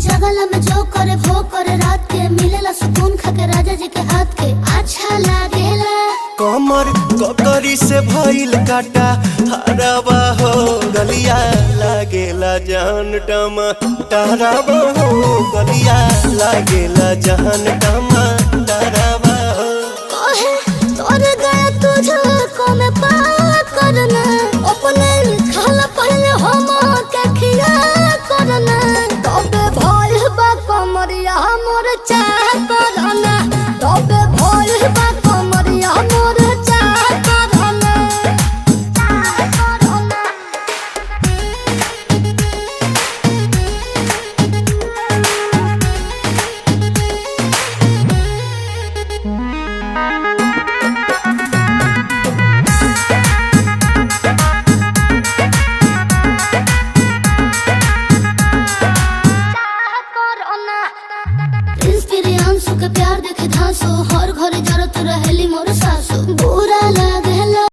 जगला में जो करे वो करे रात के मिलेला सुकून खाके राजा जी के हाथ के अच्छा लागेला। कमर ककरी से भइल काटा हराबा हो गलिया लागेला जान टमाटराबा हो गलिया लागेला जान टमाटराबा हो। कहे तोर गया तुझको मैं पार करना अपने खाला पहले हम के खिया करना तबे भइल बा कमरिया मोर चाह करना तबे भइल बा कमरिया मोर चाह करना चाह करना। प्रिंस प्रियांशु के प्यार देखे धांसो हर घरे जरूरत रहेली मोर सासू